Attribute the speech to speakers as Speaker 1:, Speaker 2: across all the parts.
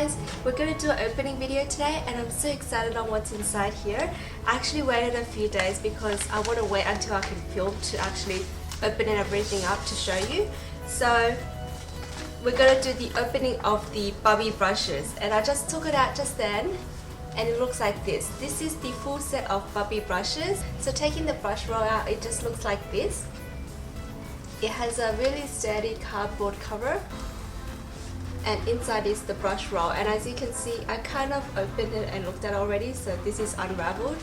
Speaker 1: guys, we're going to do an opening video today and I'm so excited on what's inside here. I actually waited a few days because I want to wait until I can film to actually open everything up to show you. So we're going to do the opening of the Bubbi brushes, and I just took it out just then and it looks like this. This is the full set of Bubbi brushes. So taking the brush roll out, it just looks like this. It has a really sturdy cardboard cover, and inside is the brush roll, and as you can see I kind of opened it and looked at it already, so this is unraveled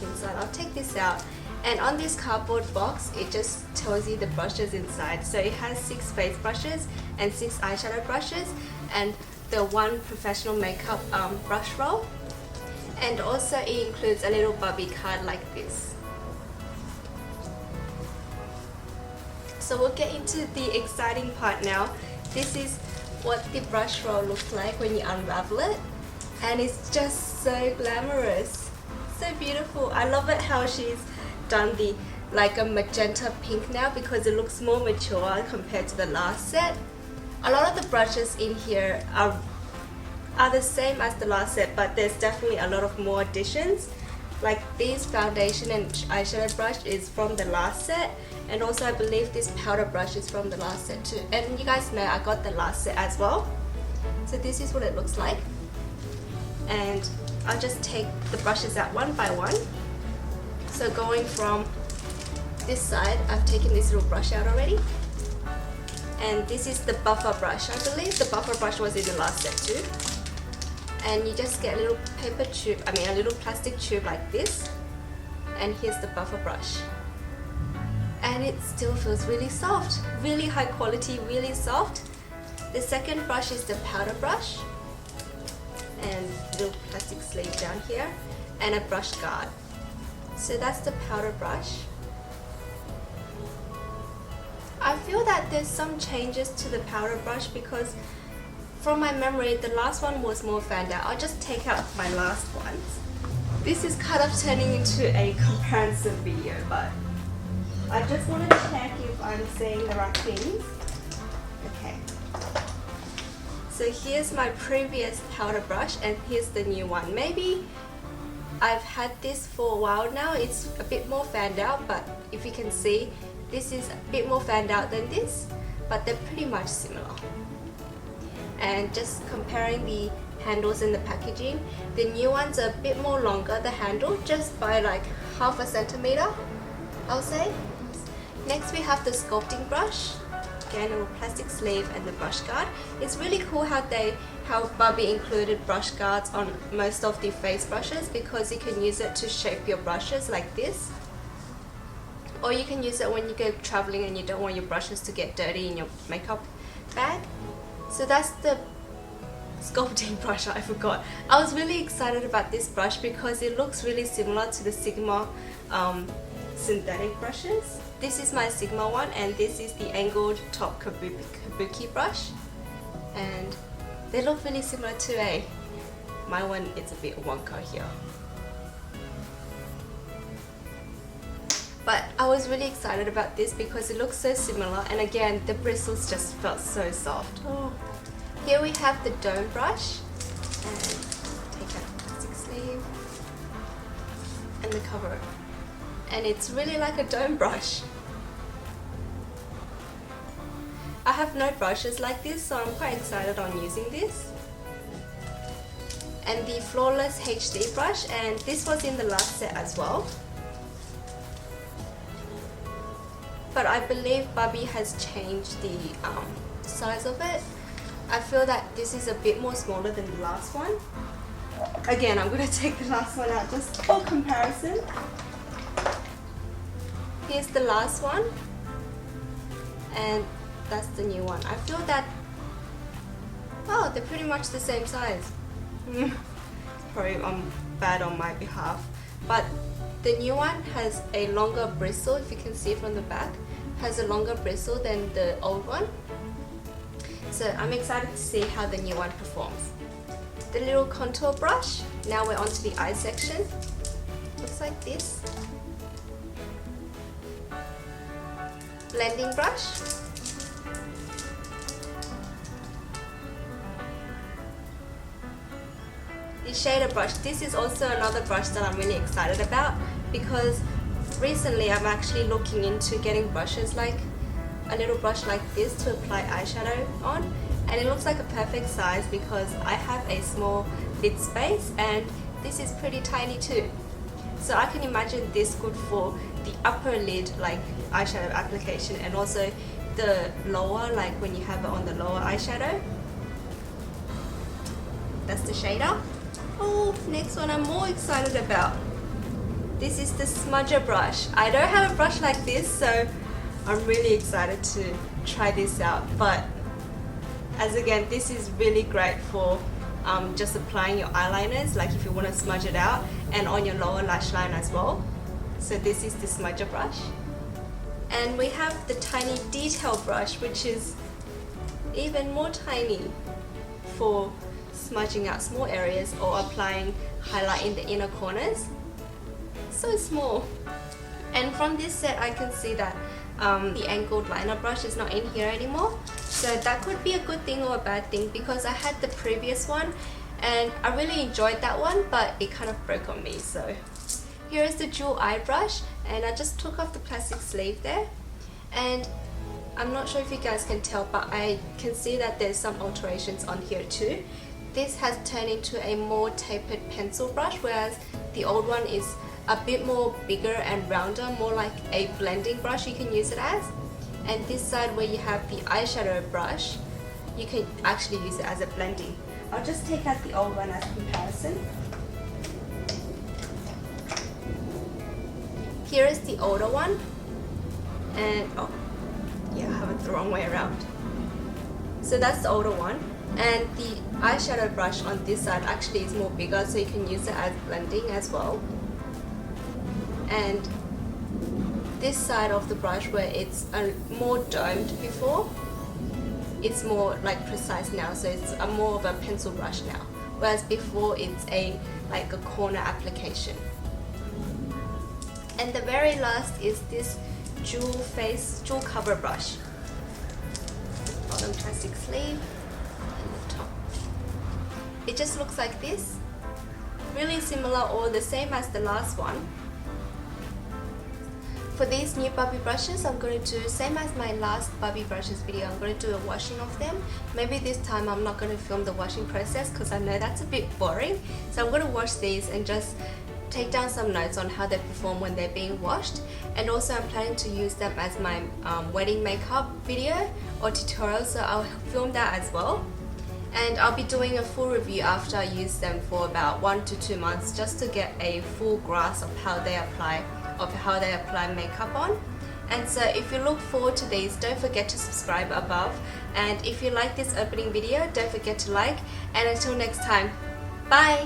Speaker 1: inside. I'll take this out, and on this cardboard box it just tells you the brushes inside. So it has 6 face brushes and 6 eyeshadow brushes and the 1 professional makeup brush roll, and also it includes a little Bubbi card like this. So we'll get into the exciting part now. This is what the brush roll looks like when you unravel it, and it's just so glamorous, so beautiful. I love it how she's done the like a magenta pink now because it looks more mature compared to the last set. A lot of the brushes in here are the same as the last set, but there's definitely a lot of more additions. Like this foundation and eyeshadow brush is from the last set, and also I believe this powder brush is from the last set too. And you guys know I got the last set as well. So this is what it looks like, and I'll just take the brushes out one by one. So going from this side, I've taken this little brush out already, and this is the buffer brush. I believe the buffer brush was in the last set too. And you just get a little paper tube, a little plastic tube like this, and here's the buffer brush. And it still feels really soft, really high quality, really soft. The second brush is the powder brush, and little plastic sleeve down here, and a brush guard. So that's the powder brush. I feel that there's some changes to the powder brush because from my memory, the last one was more fanned out. I'll just take out my last ones. This is kind of turning into a comparison video, but I just want to check if I'm saying the right things. Okay. So here's my previous powder brush and here's the new one. Maybe I've had this for a while now. It's a bit more fanned out, but if you can see, this is a bit more fanned out than this, but they're pretty much similar. And just comparing the handles and the packaging, the new ones are a bit more longer, the handle, just by like half a centimeter, I'll say. Next we have the sculpting brush, again a little plastic sleeve and the brush guard. It's really cool how Bubbi included brush guards on most of the face brushes, because you can use it to shape your brushes like this, or you can use it when you go traveling and you don't want your brushes to get dirty in your makeup bag. So that's the sculpting brush. I forgot. I was really excited about this brush because it looks really similar to the Sigma synthetic brushes. This is my Sigma one, and this is the angled top kabuki brush, and they look really similar to my one is a bit wonka here. But I was really excited about this because it looks so similar, and again the bristles just felt so soft. Oh. Here we have the dome brush, and take out the plastic sleeve and the cover, and it's really like a dome brush. I have no brushes like this, so I'm quite excited on using this. And the Flawless HD brush, and this was in the last set as well. But I believe Bubbi has changed the size of it. I feel that this is a bit more smaller than the last one. Again, I'm going to take the last one out just for comparison. Here's the last one, and that's the new one. I feel that, oh, they're pretty much the same size. Probably bad on my behalf, but the new one has a longer bristle. If you can see from the back, has a longer bristle than the old one. So I'm excited to see how the new one performs. The little contour brush. Now we're onto the eye section. Looks like this. Blending brush. shader brush. This is also another brush that I'm really excited about because recently I'm actually looking into getting brushes like a little brush like this to apply eyeshadow on, and it looks like a perfect size because I have a small lid space and this is pretty tiny too. So I can imagine this good for the upper lid like eyeshadow application and also the lower, like when you have it on the lower eyeshadow. That's the shader. Oh, next one I'm more excited about. This is the smudger brush. I don't have a brush like this, so I'm really excited to try this out. But as again, this is really great for just applying your eyeliners, like if you want to smudge it out, and on your lower lash line as well. So this is the smudger brush. And we have the tiny detail brush, which is even more tiny for smudging out small areas or applying highlight in the inner corners. So small. And from this set I can see that the angled liner brush is not in here anymore, so that could be a good thing or a bad thing because I had the previous one and I really enjoyed that one, but it kind of broke on me. So here is the jewel eye brush, and I just took off the plastic sleeve there, and I'm not sure if you guys can tell, but I can see that there's some alterations on here too. This has turned into a more tapered pencil brush, whereas the old one is a bit more bigger and rounder, more like a blending brush you can use it as. And this side where you have the eyeshadow brush, you can actually use it as a blending. I'll just take out the old one as comparison. Here is the older one, and oh yeah, I have it the wrong way around. So that's the older one, and the eyeshadow brush on this side actually is more bigger, so you can use it as blending as well. And this side of the brush where it's more domed before, it's more like precise now, so it's a more of a pencil brush now, whereas before it's like a corner application. And the very last is this jewel cover brush. Bottom plastic sleeve and the top. It just looks like this, really similar or the same as the last one. For these new Bubbi brushes, I'm going to do same as my last Bubbi brushes video. I'm going to do a washing of them. Maybe this time I'm not going to film the washing process because I know that's a bit boring. So I'm going to wash these and just take down some notes on how they perform when they're being washed. And also I'm planning to use them as my wedding makeup video or tutorial, so I'll film that as well. And I'll be doing a full review after I use them for about 1 to 2 months, just to get a full grasp of how they apply makeup on. And so if you look forward to these, don't forget to subscribe above, and if you like this opening video, don't forget to like, and until next time, bye.